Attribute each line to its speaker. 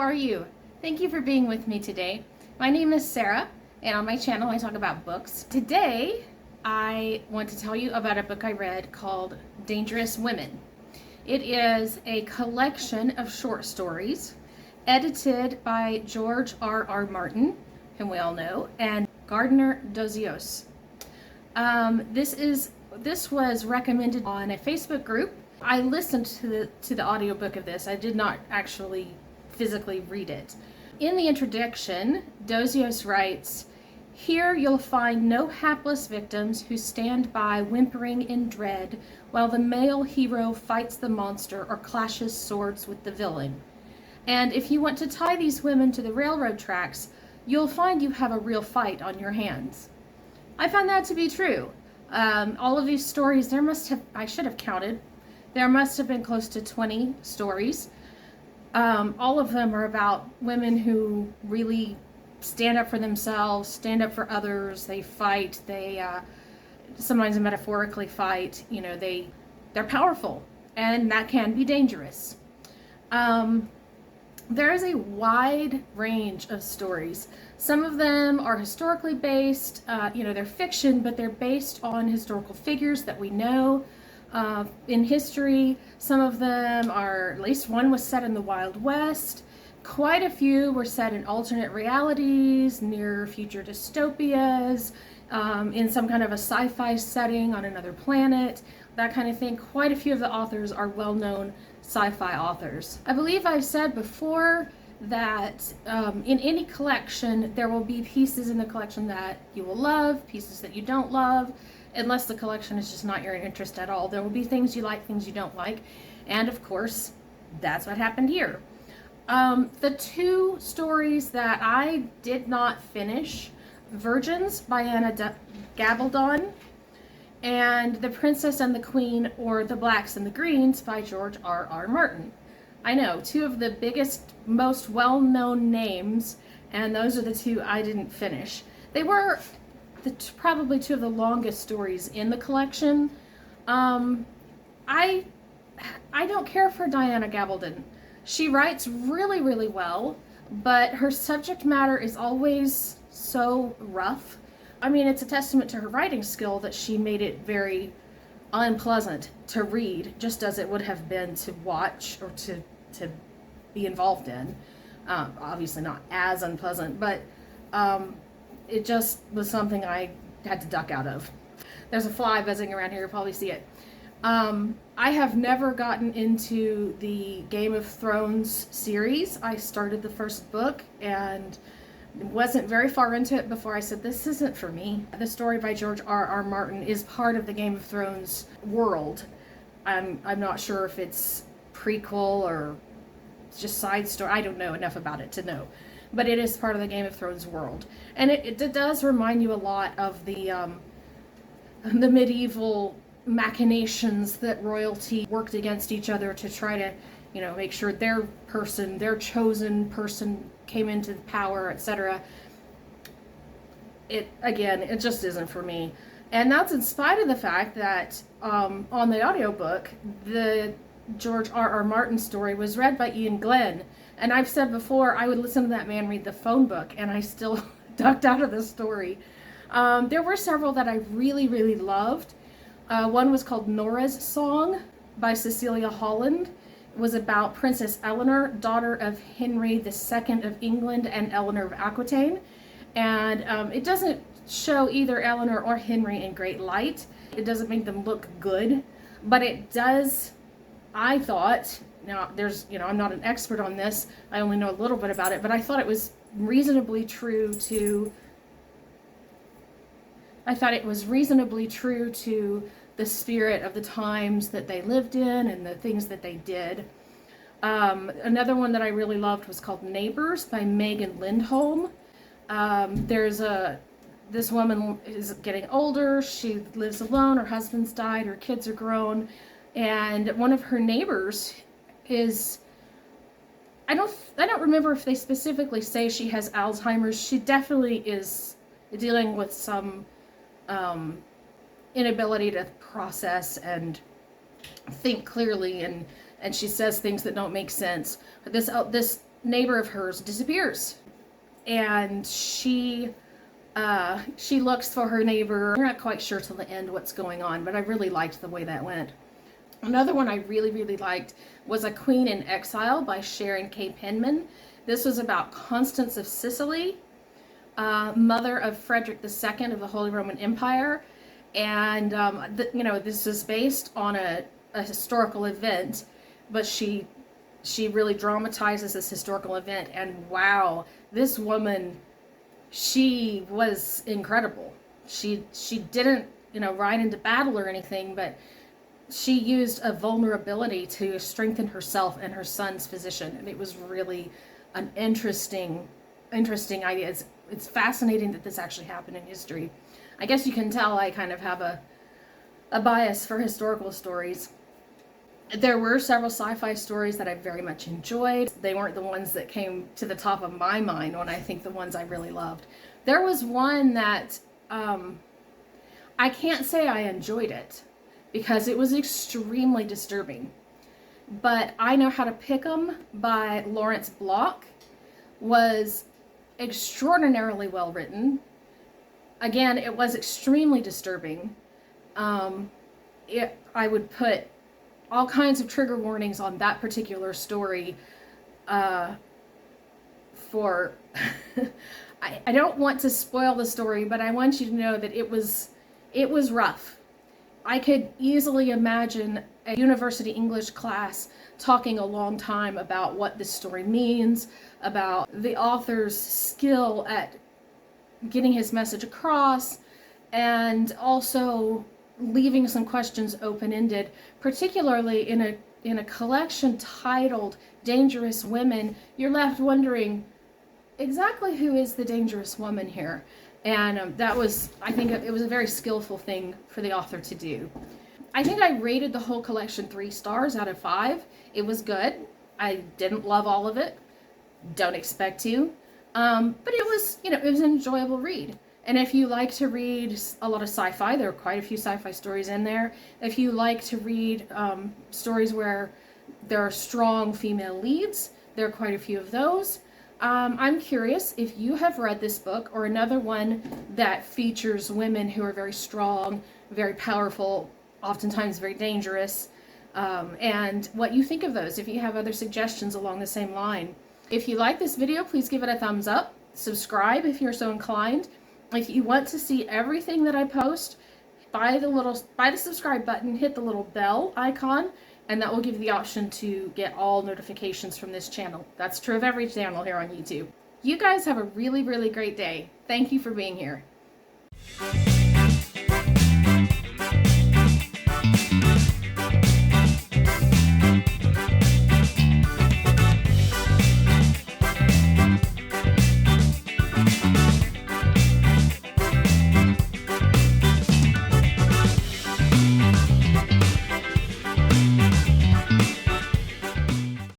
Speaker 1: are you? Thank you for being with me today. My name is Sarah, and on my channel I talk about books. Today I want to tell you about a book I read called Dangerous Women. It is a collection of short stories edited by George R.R. Martin, whom we all know, and Gardner Dozios. This was recommended on a Facebook group. I listened to the audiobook of this. I did not actually physically read it. In the introduction, Dozios writes, "Here you'll find no hapless victims who stand by whimpering in dread while the male hero fights the monster or clashes swords with the villain. And if you want to tie these women to the railroad tracks, you'll find you have a real fight on your hands." I found that to be true. All of these stories, I should have counted, there must have been close to 20 stories. All of them are about women who really stand up for themselves, stand up for others. They fight. They sometimes metaphorically fight. You know, they're powerful, and that can be dangerous. There is a wide range of stories. Some of them are historically based. They're fiction, but they're based on historical figures that we know in history. Some of them are, at least one was set in the Wild West. Quite a few were set in alternate realities, near future dystopias, in some kind of a sci-fi setting on another planet, that kind of thing. Quite a few of the authors are well-known sci-fi authors. I believe I've said before that in any collection, there will be pieces in the collection that you will love, pieces that you don't love. Unless the collection is just not your interest at all, there will be things you like, things you don't like. And of course, that's what happened here. The two stories that I did not finish, Virgins by Anna Gabaldon, and The Princess and the Queen, or The Blacks and the Greens by George R.R. Martin. I know, two of the biggest, most well-known names, and those are the two I didn't finish. They were probably two of the longest stories in the collection. I don't care for Diana Gabaldon. She writes really, really well, but her subject matter is always so rough. I mean, it's a testament to her writing skill that she made it very unpleasant to read, just as it would have been to watch or to be involved in. Obviously not as unpleasant, but it just was something I had to duck out of. There's a fly buzzing around here, you'll probably see it. I have never gotten into the Game of Thrones series. I started the first book and wasn't very far into it before I said, this isn't for me. The story by George R.R. Martin is part of the Game of Thrones world. I'm not sure if it's prequel or just side story. I don't know enough about it to know. But it is part of the Game of Thrones world. And it does remind you a lot of the medieval machinations that royalty worked against each other to try to, make sure their chosen person came into power, etc. It just isn't for me. And that's in spite of the fact that on the audiobook, the George R.R. Martin story was read by Ian Glenn. And I've said before, I would listen to that man read the phone book, and I still ducked out of the story. There were several that I really, really loved. One was called Nora's Song by Cecilia Holland. It was about Princess Eleanor, daughter of Henry II of England and Eleanor of Aquitaine. And it doesn't show either Eleanor or Henry in great light. It doesn't make them look good, but it does, I thought. Now, I'm not an expert on this. I only know a little bit about it, but I thought it was reasonably true to the spirit of the times that they lived in and the things that they did. Another one that I really loved was called Neighbors by Megan Lindholm. This woman is getting older. She lives alone. Her husband's died. Her kids are grown. And one of her neighbors is, I don't remember if they specifically say she has Alzheimer's. She definitely is dealing with some inability to process and think clearly, and she says things that don't make sense. But this neighbor of hers disappears, and she looks for her neighbor. You're not quite sure till the end what's going on, but I really liked the way that went. Another one I really, really liked was A Queen in Exile by Sharon K. Penman. This was about Constance of Sicily, mother of Frederick II of the Holy Roman Empire. And, this is based on a historical event, but she really dramatizes this historical event. And wow, this woman, she was incredible. She didn't, ride into battle or anything, but she used a vulnerability to strengthen herself and her son's position. And it was really an interesting idea. It's fascinating that this actually happened in history. I guess you can tell I kind of have a bias for historical stories. There were several sci-fi stories that I very much enjoyed. They weren't the ones that came to the top of my mind when I think the ones I really loved. There was one that I can't say I enjoyed it because it was extremely disturbing. But I Know How to Pick 'Em by Lawrence Block was extraordinarily well written. Again, it was extremely disturbing. I would put all kinds of trigger warnings on that particular story for I don't want to spoil the story, but I want you to know that it was rough. I could easily imagine a university English class talking a long time about what this story means, about the author's skill at getting his message across, and also leaving some questions open-ended, particularly in a collection titled Dangerous Women. You're left wondering exactly who is the dangerous woman here. And I think it was a very skillful thing for the author to do. I think I rated the whole collection 3 stars out of 5. It was good. I didn't love all of it. Don't expect to. But it was an enjoyable read. And if you like to read a lot of sci-fi, there are quite a few sci-fi stories in there. If you like to read stories where there are strong female leads, there are quite a few of those. I'm curious if you have read this book or another one that features women who are very strong, very powerful, oftentimes very dangerous, and what you think of those, if you have other suggestions along the same line. If you like this video, please give it a thumbs up. Subscribe if you're so inclined. If you want to see everything that I post, by the subscribe button, hit the little bell icon, and that will give you the option to get all notifications from this channel. That's true of every channel here on YouTube. You guys have a really, really great day. Thank you for being here.